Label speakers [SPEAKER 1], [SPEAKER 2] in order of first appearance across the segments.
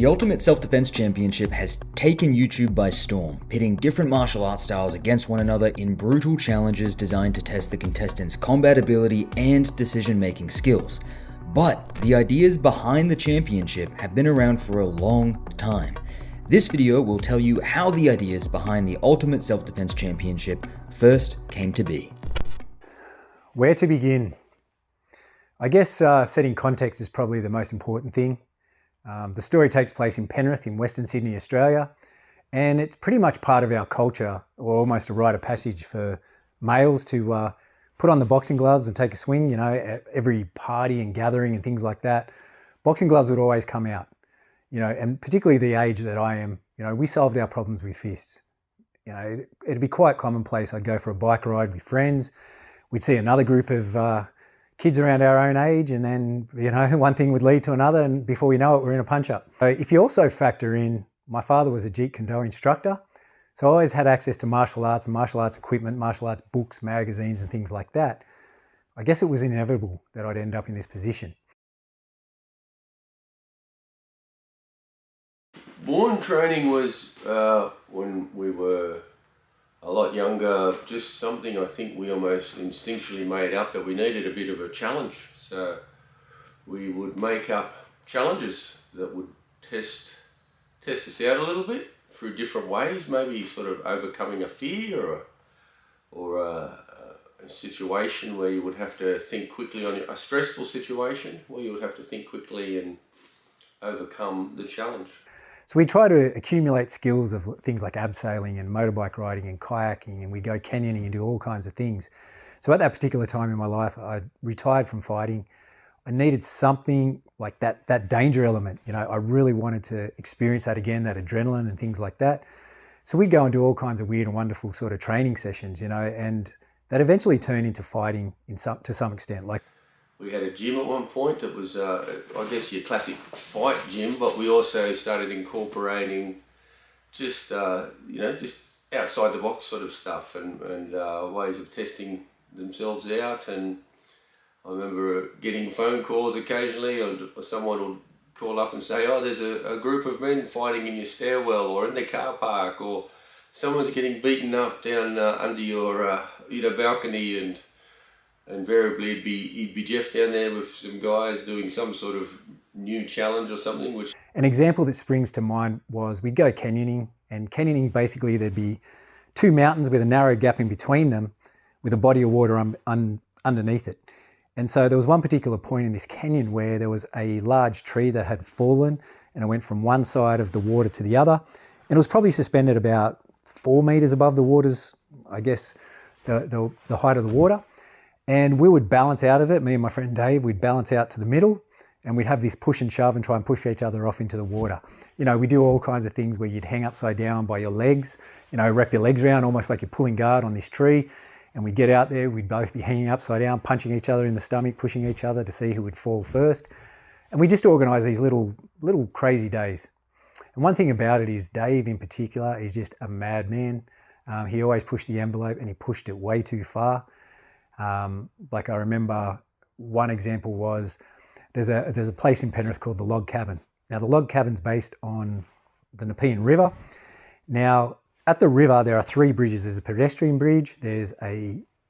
[SPEAKER 1] The Ultimate Self-Defense Championship has taken YouTube by storm, pitting different martial arts styles against one another in brutal challenges designed to test the contestants' combat ability and decision-making skills. But the ideas behind the championship have been around for a long time. This video will tell you how the ideas behind the Ultimate Self-Defense Championship first came to be.
[SPEAKER 2] Where to begin? I guess setting context is probably the most important thing. The story takes place in Penrith in Western Sydney, Australia, and it's pretty much part of our culture, or almost a rite of passage for males to put on the boxing gloves and take a swing. You know, at every party and gathering and things like that, boxing gloves would always come out. You know, and particularly the age that I am, you know, we solved our problems with fists. You know, it'd be quite commonplace. I'd go for a bike ride with friends. We'd see another group of kids around our own age, and then, you know, one thing would lead to another, and before we know it, we're in a punch-up. So if you also factor in, my father was a Jeet Kune Do instructor, so I always had access to martial arts and martial arts equipment, martial arts books, magazines, and things like that. I guess it was inevitable that I'd end up in this position.
[SPEAKER 3] Born training was, when we were a lot younger, just something I think we almost instinctually made up that we needed a bit of a challenge. So we would make up challenges that would test us out a little bit through different ways, maybe sort of overcoming a fear or a situation where you would have to think quickly on a stressful situation where you would have to think quickly and overcome the challenge.
[SPEAKER 2] So we try to accumulate skills of things like abseiling and motorbike riding and kayaking, and we go canyoning and do all kinds of things. So at that particular time in my life, I retired from fighting. I needed something like that danger element. You know, I really wanted to experience that again, that adrenaline and things like that. So we'd go and do all kinds of weird and wonderful sort of training sessions, you know, and that eventually turned into fighting to some extent. Like,
[SPEAKER 3] we had a gym at one point that was, I guess, your classic fight gym, but we also started incorporating just, you know, just outside the box sort of stuff and ways of testing themselves out. And I remember getting phone calls occasionally, or someone would call up and say, oh, there's a group of men fighting in your stairwell or in the car park, or someone's getting beaten up down under your balcony, and invariably it'd be Jeff down there with some guys doing some sort of new challenge or something. Which
[SPEAKER 2] an example that springs to mind was we'd go canyoning, and canyoning, basically there'd be two mountains with a narrow gap in between them with a body of water underneath it. And so there was one particular point in this canyon where there was a large tree that had fallen, and it went from one side of the water to the other, and it was probably suspended about 4 meters above the water's, I guess, the height of the water. And we would balance out of it, me and my friend Dave, we'd balance out to the middle, and we'd have this push and shove and try and push each other off into the water. You know, we do all kinds of things where you'd hang upside down by your legs, you know, wrap your legs around almost like you're pulling guard on this tree, and we'd get out there, we'd both be hanging upside down, punching each other in the stomach, pushing each other to see who would fall first. And we just organise these little crazy days. And one thing about it is Dave in particular is just a madman. He always pushed the envelope, and he pushed it way too far. Like I remember one example was there's a place in Penrith called the Log Cabin. Now the Log Cabin's based on the Nepean River. Now at the river there are 3 bridges. There's a pedestrian bridge, there's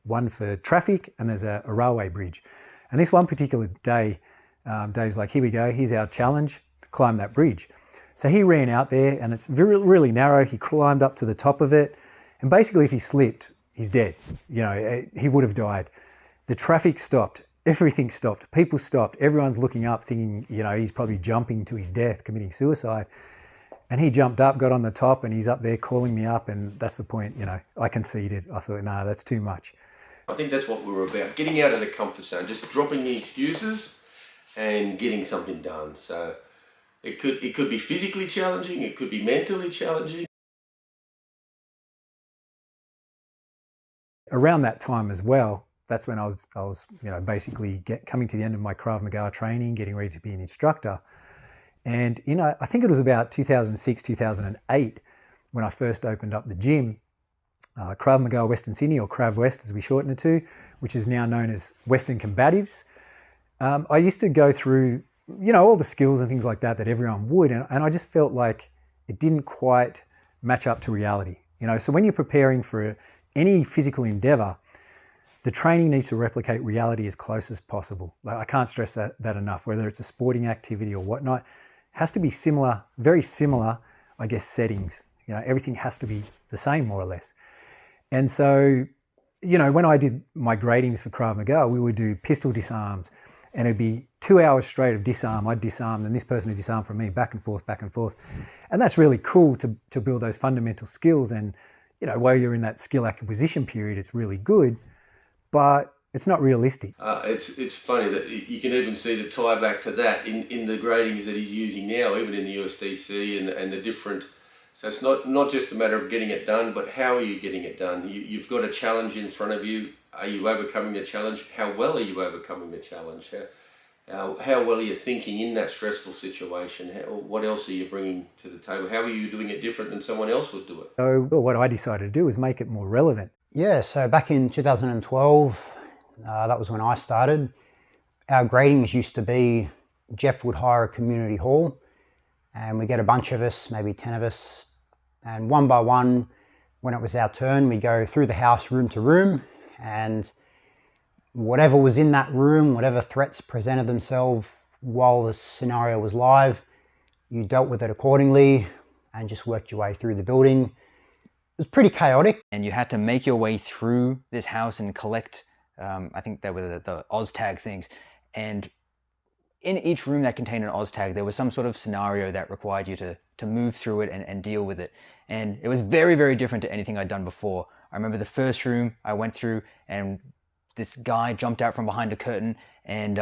[SPEAKER 2] one for traffic, and there's a railway bridge. And this one particular day, Dave's like, here we go, here's our challenge, to climb that bridge. So he ran out there, and it's really narrow. He climbed up to the top of it, and basically if he slipped, he's dead. You know, he would have died. The traffic stopped. Everything stopped. People stopped. Everyone's looking up thinking, you know, he's probably jumping to his death, committing suicide. And he jumped up, got on the top, and he's up there calling me up. And that's the point, you know, I conceded. I thought, no, that's too much.
[SPEAKER 3] I think that's what we were about, getting out of the comfort zone, just dropping the excuses and getting something done. So it could be physically challenging. It could be mentally challenging. Around
[SPEAKER 2] that time as well, that's when I was you know, basically coming to the end of my Krav Maga training, getting ready to be an instructor. And, you know, I think it was about 2006, 2008 when I first opened up the gym, Krav Maga Western Sydney, or Krav West as we shorten it to, which is now known as Western Combatives. I used to go through you know, all the skills and things like that everyone would. And I just felt like it didn't quite match up to reality. You know, so when you're preparing for any physical endeavor, the training needs to replicate reality as close as possible. Like, I can't stress that enough, whether it's a sporting activity or whatnot. It has to be similar, very similar, I guess, settings. You know, everything has to be the same, more or less. And so, you know, when I did my gradings for Krav Maga, we would do pistol disarms, and it'd be 2 hours straight of disarm. I'd disarm, and this person would disarm from me, back and forth, back and forth. And that's really cool to build those fundamental skills. And, you know, while you're in that skill acquisition period, it's really good, but it's not realistic.
[SPEAKER 3] It's funny that you can even see the tie back to that in the gradings that he's using now, even in the USDC and the different. So it's not just a matter of getting it done, but how are you getting it done? You've got a challenge in front of you. Are you overcoming the challenge? How well are you overcoming the challenge? How well are you thinking in that stressful situation? What else are you bringing to the table? How are you doing it different than someone else would do it?
[SPEAKER 2] So what I decided to do is make it more relevant.
[SPEAKER 4] Yeah, so back in 2012, that was when I started. Our gradings used to be, Jeff would hire a community hall, and we get a bunch of us, maybe 10 of us, and one by one, when it was our turn, we go through the house room to room, and whatever was in that room, whatever threats presented themselves while the scenario was live, you dealt with it accordingly and just worked your way through the building. It was pretty chaotic.
[SPEAKER 1] And you had to make your way through this house and collect, I think they were the OzTag things. And in each room that contained an OzTag, there was some sort of scenario that required you to move through it and deal with it. And it was very, very different to anything I'd done before. I remember the first room I went through, and this guy jumped out from behind a curtain, and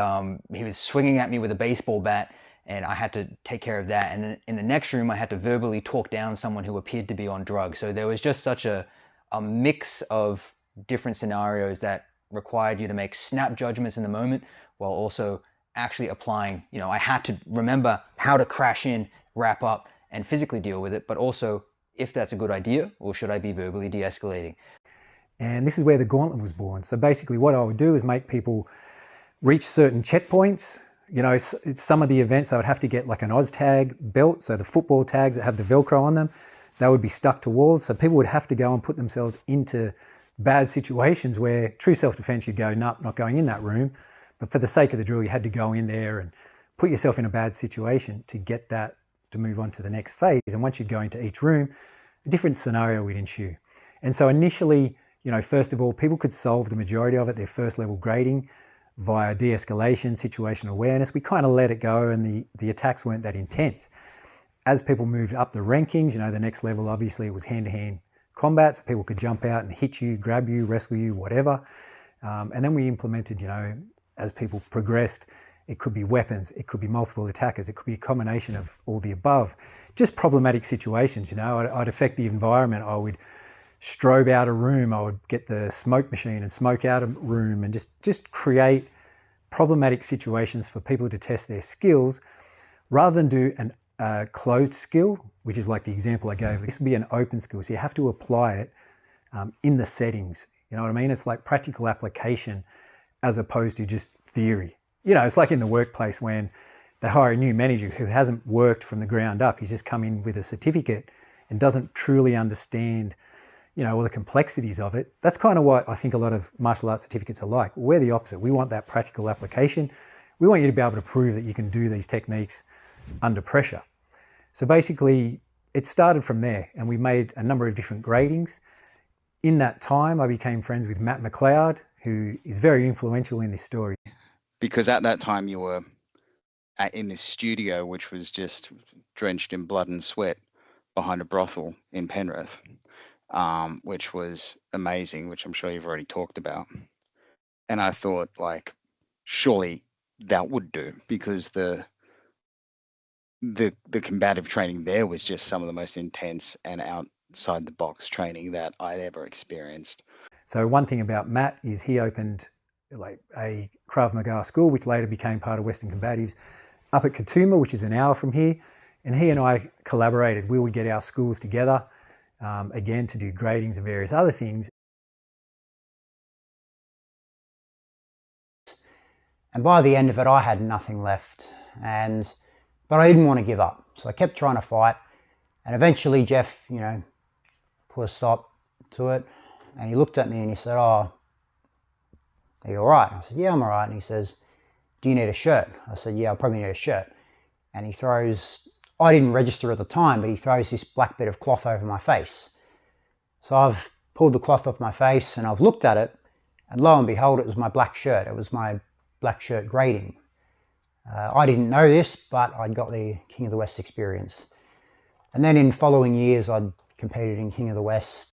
[SPEAKER 1] he was swinging at me with a baseball bat, and I had to take care of that. And then in the next room, I had to verbally talk down someone who appeared to be on drugs. So there was just such a mix of different scenarios that required you to make snap judgments in the moment, while also actually applying, you know, I had to remember how to crash in, wrap up, and physically deal with it, but also if that's a good idea, or should I be verbally de-escalating?
[SPEAKER 2] And this is where the gauntlet was born. So basically what I would do is make people reach certain checkpoints. You know, it's some of the events, they would have to get like an OzTag belt, so the football tags that have the Velcro on them, they would be stuck to walls. So people would have to go and put themselves into bad situations where true self-defense, you'd go, nope, not going in that room. But for the sake of the drill, you had to go in there and put yourself in a bad situation to get that, to move on to the next phase. And once you'd go into each room, a different scenario would ensue. And so initially, you know, first of all, people could solve the majority of it, their first level grading, via de-escalation, situational awareness. We kind of let it go, and the attacks weren't that intense. As people moved up the rankings, you know, the next level, obviously, it was hand-to-hand combat, so people could jump out and hit you, grab you, wrestle you, whatever. And then we implemented, you know, as people progressed, it could be weapons, it could be multiple attackers, it could be a combination of all the above. Just problematic situations, you know. I'd affect the environment. I would strobe out a room, I would get the smoke machine and smoke out a room, and just create problematic situations for people to test their skills, rather than do a closed skill, which is like the example I gave. This would be an open skill, so you have to apply it in the settings. You know what I mean? It's like practical application as opposed to just theory. You know, it's like in the workplace when they hire a new manager who hasn't worked from the ground up. He's just come in with a certificate and doesn't truly understand, you know, all the complexities of it. That's kind of what I think a lot of martial arts certificates are like. We're the opposite. We want that practical application. We want you to be able to prove that you can do these techniques under pressure. So basically, it started from there, and we made a number of different gradings. In that time, I became friends with Matt McLeod, who is very influential in this story.
[SPEAKER 5] Because at that time you were in this studio, which was just drenched in blood and sweat behind a brothel in Penrith, which was amazing, which I'm sure you've already talked about. And I thought, like, surely that would do, because the combative training there was just some of the most intense and outside the box training that I'd ever experienced.
[SPEAKER 2] So one thing about Matt is he opened like a Krav Maga school, which later became part of Western Combatives, up at Katoomba, which is an hour from here. And he and I collaborated. We would get our schools together, again, to do gradings and various other things.
[SPEAKER 4] And by the end of it, I had nothing left. but I didn't want to give up. So I kept trying to fight, and eventually Jeff, put a stop to it, and he looked at me and he said, "Oh, are you all right?" I said, "Yeah, I'm all right." And he says, "Do you need a shirt?" I said, "Yeah, I probably need a shirt." And he throws, I didn't register at the time, but he throws this black bit of cloth over my face. So I've pulled the cloth off my face and I've looked at it, and lo and behold, it was my black shirt. It was my black shirt grading. I didn't know this, but I got the King of the West experience. And then in following years, I'd competed in King of the West.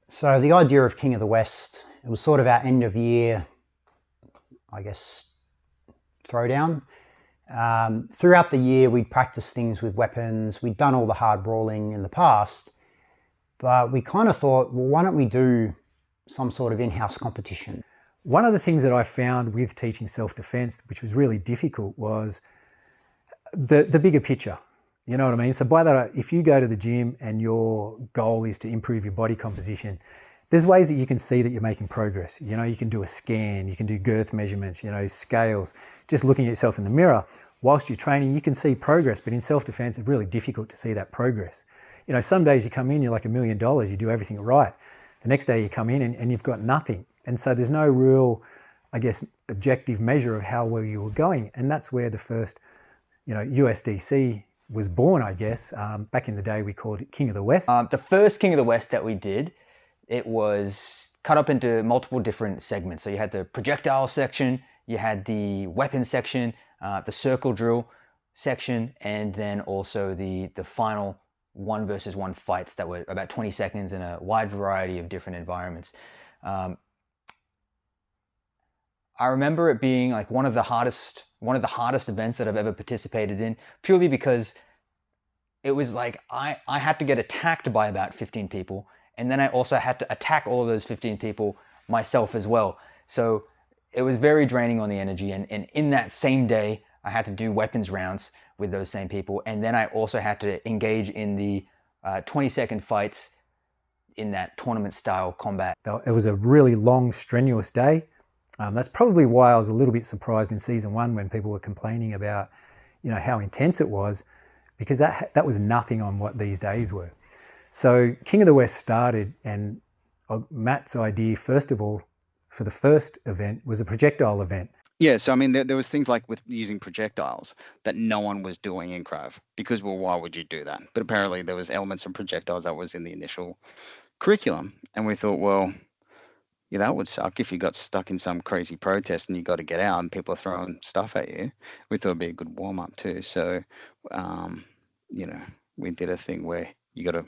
[SPEAKER 4] So the idea of King of the West, it was sort of our end of year, I guess, throwdown. Throughout the year, we'd practice things with weapons. We'd done all the hard brawling in the past, but we kind of thought, well, why don't we do some sort of in-house competition?
[SPEAKER 2] One of the things that I found with teaching self-defense, which was really difficult, was the bigger picture. You know what I mean? So by that, if you go to the gym and your goal is to improve your body composition, there's ways that you can see that you're making progress. You can do a scan, you can do girth measurements, scales. Just looking at yourself in the mirror, whilst you're training, you can see progress, but in self-defense, it's really difficult to see that progress. Some days you come in, you're like $1 million, you do everything right. The next day you come in and you've got nothing. And so there's no real, I guess, objective measure of how well you were going. And that's where the first, USDC was born, I guess. Back in the day, we called it King of the West.
[SPEAKER 1] The first King of the West that we did, it was cut up into multiple different segments. So you had the projectile section, you had the weapon section, the circle drill section, and then also the final 1-versus-1 fights that were about 20 seconds in a wide variety of different environments. I remember it being like one of the hardest events that I've ever participated in, purely because it was like I had to get attacked by about 15 people, and then I also had to attack all of those 15 people myself as well. So it was very draining on the energy, and in that same day, I had to do weapons rounds with those same people, and then I also had to engage in the 20-second fights in that tournament-style combat.
[SPEAKER 2] It was a really long, strenuous day. That's probably why I was a little bit surprised in season 1 when people were complaining about, how intense it was, because that was nothing on what these days were. So King of the West started, and Matt's idea, first of all, for the first event was a projectile event.
[SPEAKER 5] Yeah, so I mean, there was things like with using projectiles that no one was doing in Krav, because, well, why would you do that? But apparently there was elements of projectiles that was in the initial curriculum, and we thought, well, yeah, that would suck if you got stuck in some crazy protest and you got to get out and people are throwing stuff at you. We thought it'd be a good warm-up too. So, we did a thing where you got to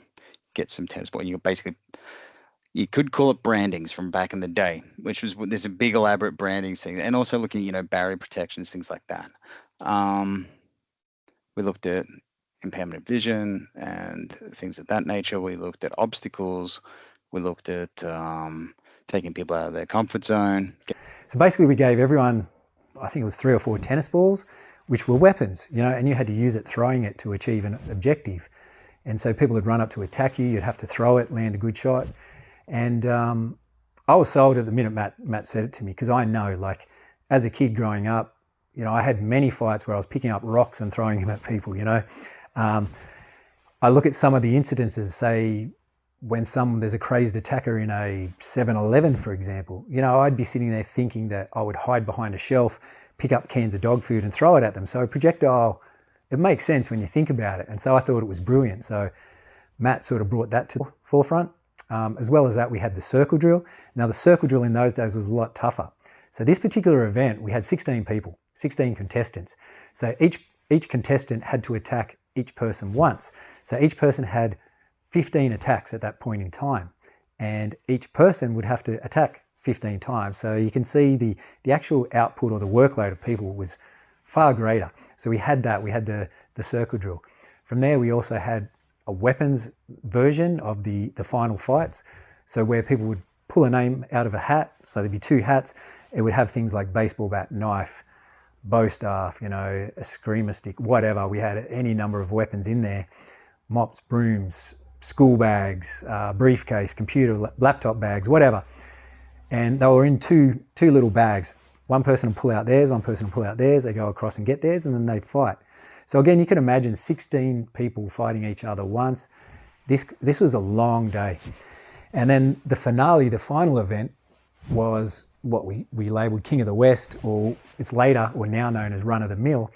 [SPEAKER 5] get some tennis ball. You could call it brandings from back in the day, which was, there's a big elaborate branding thing, and also looking, barrier protections, things like that. We looked at impairment of vision and things of that nature. We looked at obstacles. We looked at taking people out of their comfort zone.
[SPEAKER 2] So basically we gave everyone, I think it was 3 or 4 tennis balls, which were weapons, and you had to use it throwing it to achieve an objective. And so people would run up to attack you, you'd have to throw it, land a good shot. And I was sold at the minute Matt said it to me, because I know, like, as a kid growing up, I had many fights where I was picking up rocks and throwing them at people, I look at some of the incidences, say, when there's a crazed attacker in a 7-Eleven, for example, I'd be sitting there thinking that I would hide behind a shelf, pick up cans of dog food and throw it at them. So a projectile, it makes sense when you think about it. And so I thought it was brilliant. So Matt sort of brought that to the forefront. As well as that, we had the circle drill. Now the circle drill in those days was a lot tougher. So this particular event, we had 16 people, 16 contestants. So each contestant had to attack each person once. So each person had 15 attacks at that point in time, and each person would have to attack 15 times. So you can see the actual output or the workload of people was far greater. So we had that, we had the circle drill. From there, we also had a weapons version of the final fights. So where people would pull a name out of a hat, so there'd be 2 hats, it would have things like baseball bat, knife, bow staff, a screamer stick, whatever. We had any number of weapons in there, mops, brooms, school bags, briefcase, computer, laptop bags, whatever. and they were in two little bags. One person would pull out theirs, one person would pull out theirs, they go across and get theirs, and then they'd fight. So again, you can imagine 16 people fighting each other once. This was a long day. And then the finale, the final event, was what we labelled King of the West, or it's later or now known as Run of the Mill.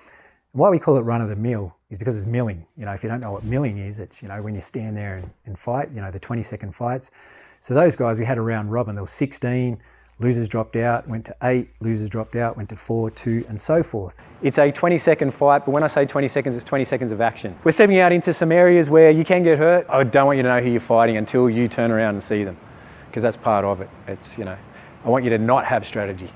[SPEAKER 2] And why we call it Run of the Mill is because it's milling. You know, if you don't know what milling is, it's, you know, when you stand there and fight, you know, the 20-second fights. So those guys, we had a round robin. There was 16, losers dropped out, went to 8, losers dropped out, went to 4, 2, and so forth. It's a 20-second fight, but when I say 20 seconds, it's 20 seconds of action. We're stepping out into some areas where you can get hurt. I don't want you to know who you're fighting until you turn around and see them, because that's part of it. It's, you know, I want you to not have strategy.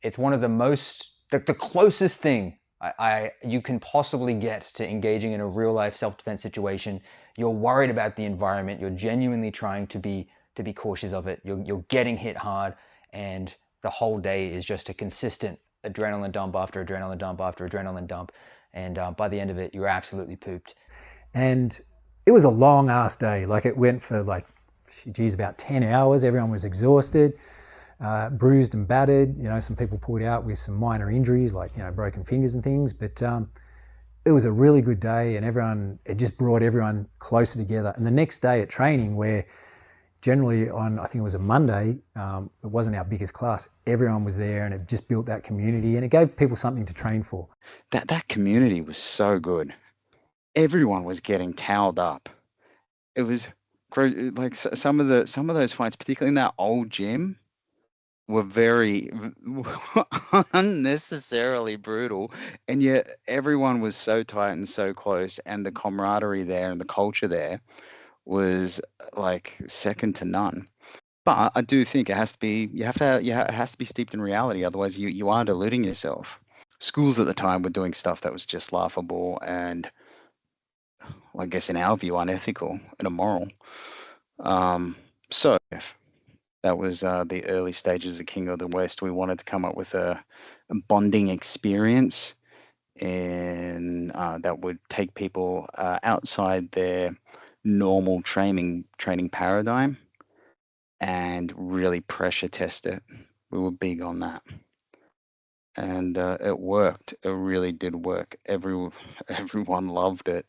[SPEAKER 1] It's one of the most, the closest thing you can possibly get to engaging in a real life self-defense situation. You're worried about the environment. You're genuinely trying to be cautious of it. You're getting hit hard, and the whole day is just a consistent adrenaline dump after adrenaline dump after adrenaline dump. And by the end of it, you're absolutely pooped.
[SPEAKER 2] And it was a long ass day. Like, it went for like, geez, about 10 hours. Everyone was exhausted. Bruised and battered. You know, some people pulled out with some minor injuries, like, you know, broken fingers and things. But it was a really good day, and it just brought everyone closer together. And the next day at training, where generally on, I think it was a Monday, it wasn't our biggest class, everyone was there, and it just built that community, and it gave people something to train for.
[SPEAKER 5] That community was so good. Everyone was getting toweled up. It was like some of those fights, particularly in that old gym, were very unnecessarily brutal, and yet everyone was so tight and so close, and the camaraderie there and the culture there was like second to none. But I do think it has to be, it has to be steeped in reality, otherwise you are deluding yourself. Schools at the time were doing stuff that was just laughable and, I guess in our view, unethical and immoral. So that was the early stages of King of the West. We wanted to come up with a bonding experience, and that would take people outside their normal training paradigm and really pressure test it. We were big on that, and it worked. It really did work. Everyone loved it.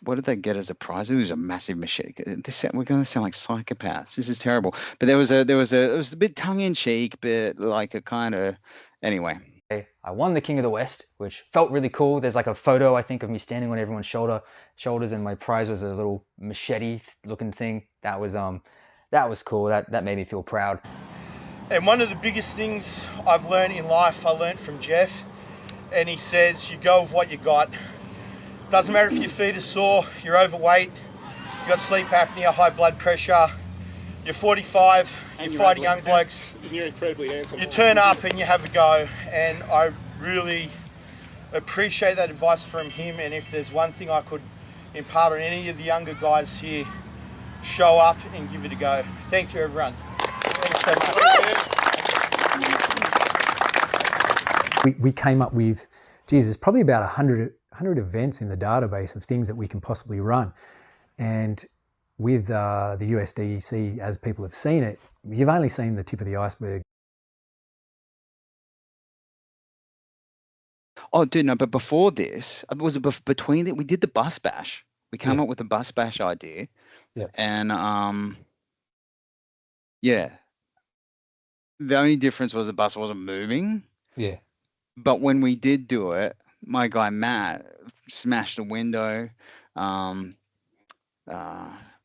[SPEAKER 5] What did they get as a prize? It was a massive machete. We're going to sound like psychopaths. This is terrible. But it was a bit tongue in cheek, but like a kind of, anyway.
[SPEAKER 1] I won the King of the West, which felt really cool. There's like a photo, I think, of me standing on everyone's shoulders, and my prize was a little machete-looking thing. That was cool. That made me feel proud.
[SPEAKER 6] And one of the biggest things I've learned in life, I learned from Jeff, and he says, you go with what you got. Doesn't matter if your feet are sore, you're overweight, you've got sleep apnea, high blood pressure, you're 45, you're fighting young blokes,
[SPEAKER 7] you're incredibly handsome.
[SPEAKER 6] You turn up and you have a go, and I really appreciate that advice from him. And if there's one thing I could impart on any of the younger guys here, show up and give it a go. Thank you, everyone. Thanks so much.
[SPEAKER 2] We came up with, geez, there's probably about 100 events in the database of things that we can possibly run. And with the USDC, as people have seen it, you've only seen the tip of the iceberg.
[SPEAKER 5] Oh, dude, no, but before this, was it between it? We did the bus bash. We came up with the bus bash idea.
[SPEAKER 2] Yeah.
[SPEAKER 5] And yeah, the only difference was the bus wasn't moving.
[SPEAKER 2] Yeah.
[SPEAKER 5] But when we did do it, my guy Matt smashed a window.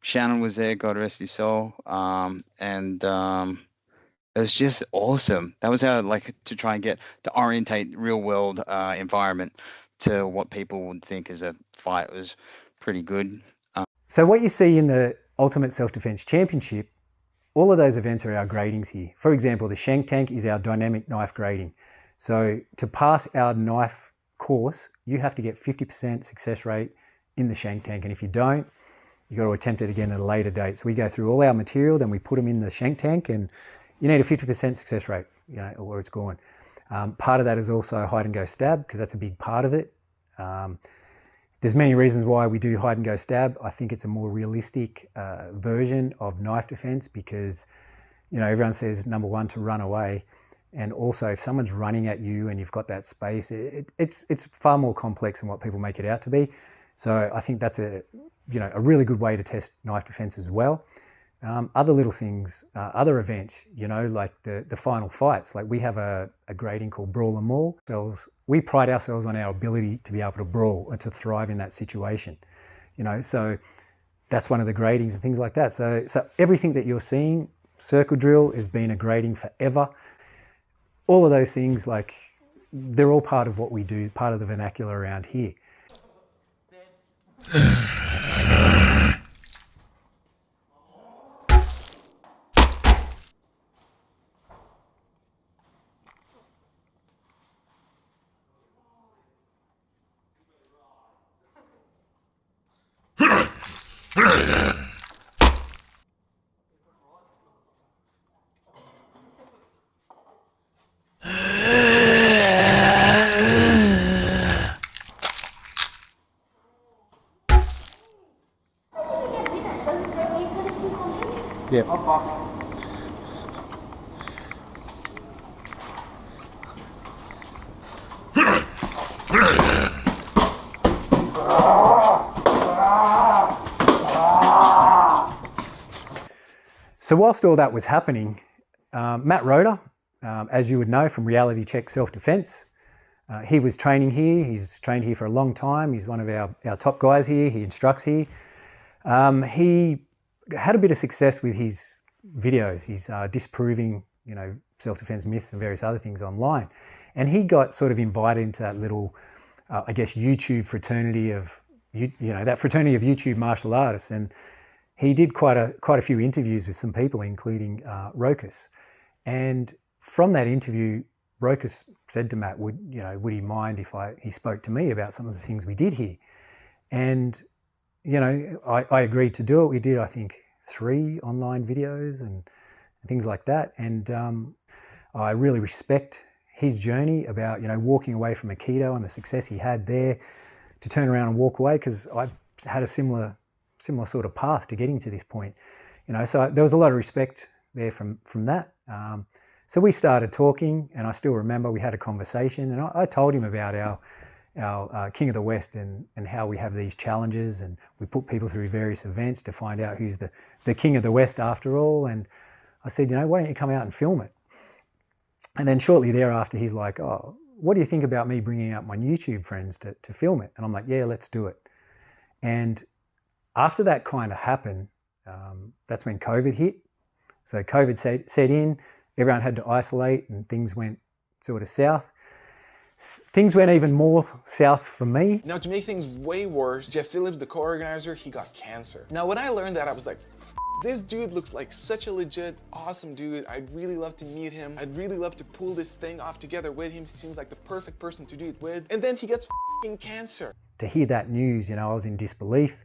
[SPEAKER 5] Shannon was there, God rest his soul. And it was just awesome. That was how, like, to try and get to orientate real world environment to what people would think is a fight. It was pretty good.
[SPEAKER 2] So what you see in the Ultimate Self-Defense Championship, all of those events are our gradings here. For example, the Shank Tank is our dynamic knife grading. So to pass our knife course, you have to get 50% success rate in the Shank Tank. And if you don't, you've got to attempt it again at a later date. So we go through all our material, then we put them in the Shank Tank, and you need a 50% success rate, you know, or it's gone. Part of that is also hide and go stab, because that's a big part of it. There's many reasons why we do hide and go stab. I think it's a more realistic version of knife defense because, you know, everyone says number one to run away. And also if someone's running at you and you've got that space, it's far more complex than what people make it out to be. So I think that's a really good way to test knife defense as well. Other little things, other events, you know, like the final fights, like we have a grading called Brawl and Maul. We pride ourselves on our ability to be able to brawl and to thrive in that situation, you know, so that's one of the gradings and things like that. So everything that you're seeing, circle drill has been a grading forever. All of those things, like, they're all part of what we do, part of the vernacular around here. Yep. So whilst all that was happening, Matt Roder, as you would know from Reality Check Self-Defense, he was training here. He's trained here for a long time. He's one of our top guys here. He instructs here. He had a bit of success with his videos. He's disproving, you know, self-defense myths and various other things online. And he got sort of invited into that little, I guess, YouTube fraternity of, you know, that fraternity of YouTube martial artists. And he did quite a few interviews with some people, including Rokas. And from that interview, Rokas said to Matt, would he mind if he spoke to me about some of the things we did here? And, you know, I agreed to do it. We did, I think, 3 online videos and things like that. And I really respect his journey about, you know, walking away from Aikido and the success he had there to turn around and walk away, because I had a similar sort of path to getting to this point, you know. So there was a lot of respect there from that. So we started talking, and I still remember we had a conversation, and I told him about our King of the West and how we have these challenges, and we put people through various events to find out who's the King of the West after all. And I said, you know, why don't you come out and film it? And then shortly thereafter, he's like, oh, what do you think about me bringing out my YouTube friends to film it? And I'm like, yeah, let's do it. And after that kind of happened, that's when COVID hit. So COVID set in, everyone had to isolate, and things went sort of south. Things went even more south for me.
[SPEAKER 7] Now, to make things way worse, Jeff Phillips, the co-organizer, he got cancer. Now, when I learned that, I was like, this dude looks like such a legit, awesome dude. I'd really love to meet him. I'd really love to pull this thing off together with him. He seems like the perfect person to do it with. And then he gets cancer.
[SPEAKER 2] To hear that news, you know, I was in disbelief,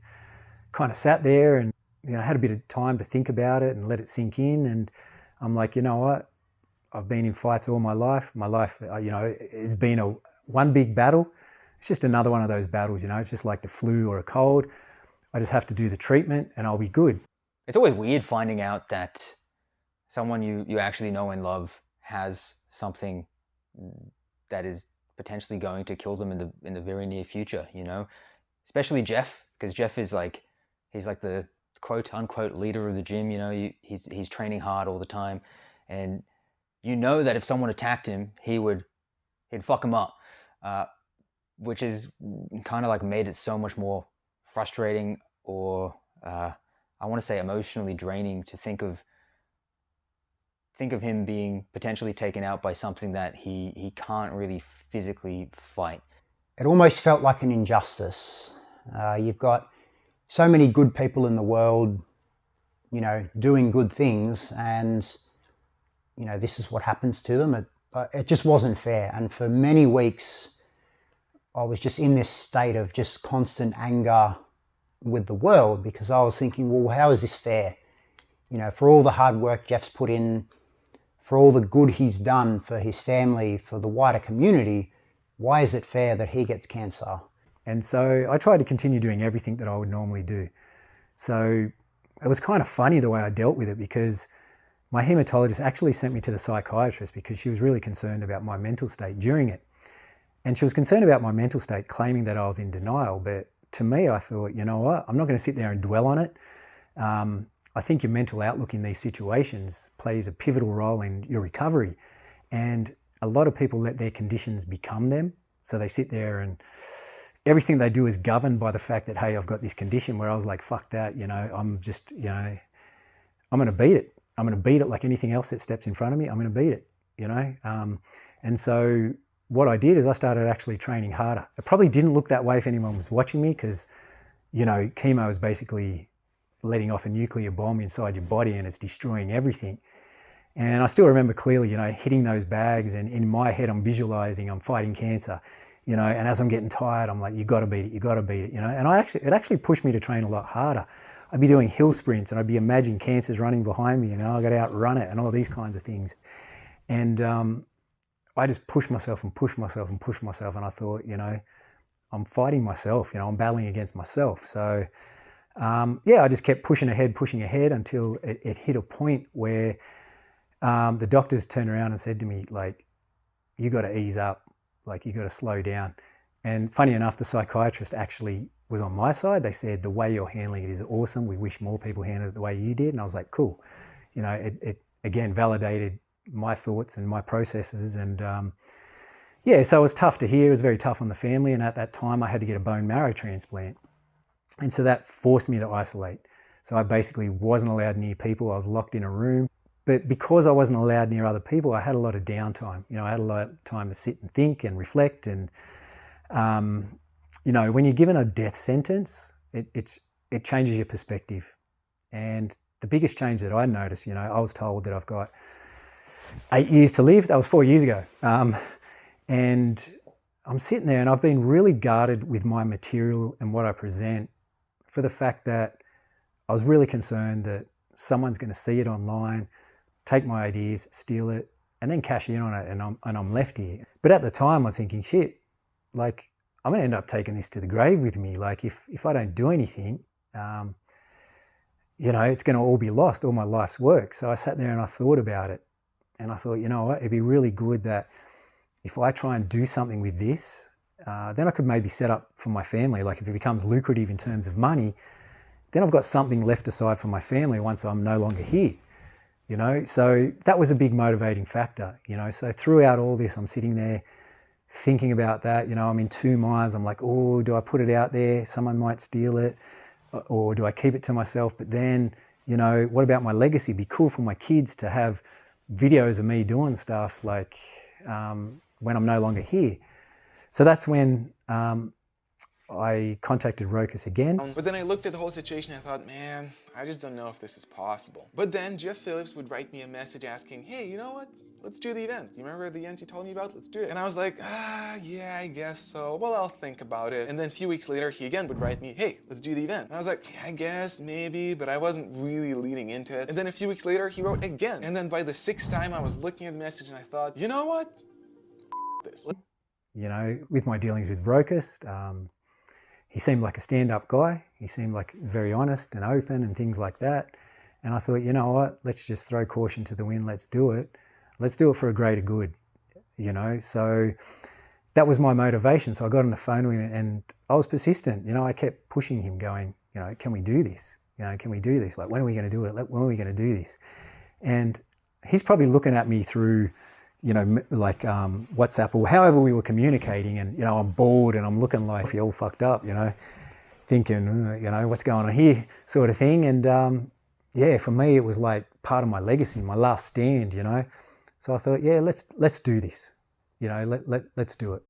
[SPEAKER 2] kind of sat there and, you know, had a bit of time to think about it and let it sink in. And I'm like, you know what? I've been in fights all my life. My life, you know, it's been one big battle. It's just another one of those battles, you know. It's just like the flu or a cold. I just have to do the treatment and I'll be good.
[SPEAKER 1] It's always weird finding out that someone you actually know and love has something that is potentially going to kill them in the very near future, you know, especially Jeff, because Jeff is like, he's like the quote unquote leader of the gym, you know, he's training hard all the time, and you know that if someone attacked him, he'd fuck him up, which is kind of like made it so much more frustrating, or I want to say emotionally draining, to think of him being potentially taken out by something that he can't really physically fight.
[SPEAKER 4] It almost felt like an injustice. You've got so many good people in the world, you know, doing good things, and, you know, this is what happens to them. It just wasn't fair. And for many weeks, I was just in this state of just constant anger with the world, because I was thinking, well, how is this fair? You know, for all the hard work Jeff's put in, for all the good he's done for his family, for the wider community, why is it fair that he gets cancer?
[SPEAKER 2] And so I tried to continue doing everything that I would normally do. So it was kind of funny the way I dealt with it, because my hematologist actually sent me to the psychiatrist because she was really concerned about my mental state during it. And she was concerned about my mental state, claiming that I was in denial. But to me, I thought, you know what, I'm not going to sit there and dwell on it. I think your mental outlook in these situations plays a pivotal role in your recovery. And a lot of people let their conditions become them. So they sit there and everything they do is governed by the fact that, hey, I've got this condition, where I was like, fuck that, you know, I'm just, you know, I'm going to beat it. I'm going to beat it like anything else that steps in front of me. I'm going to beat it, you know. And so what I did is I started actually training harder. It probably didn't look that way if anyone was watching me, because, you know, chemo is basically letting off a nuclear bomb inside your body and it's destroying everything. And I still remember clearly, you know, hitting those bags, and in my head I'm visualizing I'm fighting cancer, you know, and as I'm getting tired, I'm like, you got to beat it, you got to beat it, you know. And it actually pushed me to train a lot harder. I'd be doing hill sprints and I'd be imagining cancer's running behind me, you know, I got to outrun it and all these kinds of things. And I just pushed myself and pushed myself and pushed myself, and I thought, you know, I'm fighting myself, you know, I'm battling against myself. So yeah, I just kept pushing ahead until it hit a point where the doctors turned around and said to me, like, you got to ease up, like, you got to slow down. And funny enough, the psychiatrist actually was on my side. They said, the way you're handling it is awesome. We wish more people handled it the way you did. And I was like, cool. You know, it again validated my thoughts and my processes. And yeah, so it was tough to hear. It was very tough on the family. And at that time, I had to get a bone marrow transplant. And so that forced me to isolate. So I basically wasn't allowed near people. I was locked in a room. But because I wasn't allowed near other people, I had a lot of downtime. You know, I had a lot of time to sit and think and reflect. And, you know, when you're given a death sentence, it changes your perspective. And the biggest change that I noticed, you know, I was told that I've got 8 years to live. That was 4 years ago. And I'm sitting there and I've been really guarded with my material and what I present, for the fact that I was really concerned that someone's going to see it online, take my ideas, steal it, and then cash in on it, and I'm left here. But at the time, I'm thinking, shit, like, I'm going to end up taking this to the grave with me. Like, if I don't do anything, you know, it's going to all be lost, all my life's work. So I sat there and I thought about it, and I thought, you know what, it'd be really good that if I try and do something with this, then I could maybe set up for my family. Like, if it becomes lucrative in terms of money, then I've got something left aside for my family once I'm no longer here, you know? So that was a big motivating factor, you know? So throughout all this, I'm sitting there thinking about that, you know, I'm in 2 minds. I'm like, oh, do I put it out there? Someone might steal it. Or do I keep it to myself? But then, you know, what about my legacy? It'd be cool for my kids to have videos of me doing stuff, like, when I'm no longer here. So that's when I contacted Rokas again.
[SPEAKER 7] But then I looked at the whole situation and I thought, man, I just don't know if this is possible. But then Jeff Phillips would write me a message asking, hey, you know what? Let's do the event. You remember the event you told me about? Let's do it. And I was like, yeah, I guess so. Well, I'll think about it. And then a few weeks later, he again would write me, hey, let's do the event. And I was like, yeah, I guess, maybe, but I wasn't really leading into it. And then a few weeks later, he wrote again. And then by the 6th time, I was looking at the message and I thought, you know what? This.
[SPEAKER 2] You know, with my dealings with Rokas, he seemed like a stand-up guy. He seemed like very honest and open and things like that. And I thought, you know what, let's just throw caution to the wind. Let's do it. Let's do it for a greater good, you know. So that was my motivation. So I got on the phone to him and I was persistent. You know, I kept pushing him, going, you know, can we do this? You know, can we do this? Like, when are we going to do it? When are we going to do this? And he's probably looking at me through, you know, like WhatsApp or however we were communicating, and, you know, I'm bored and I'm looking like you're all fucked up, you know, thinking, you know, what's going on here, sort of thing. And yeah, for me, it was like part of my legacy, my last stand, you know. So I thought, yeah, let's do this, you know, let's do it.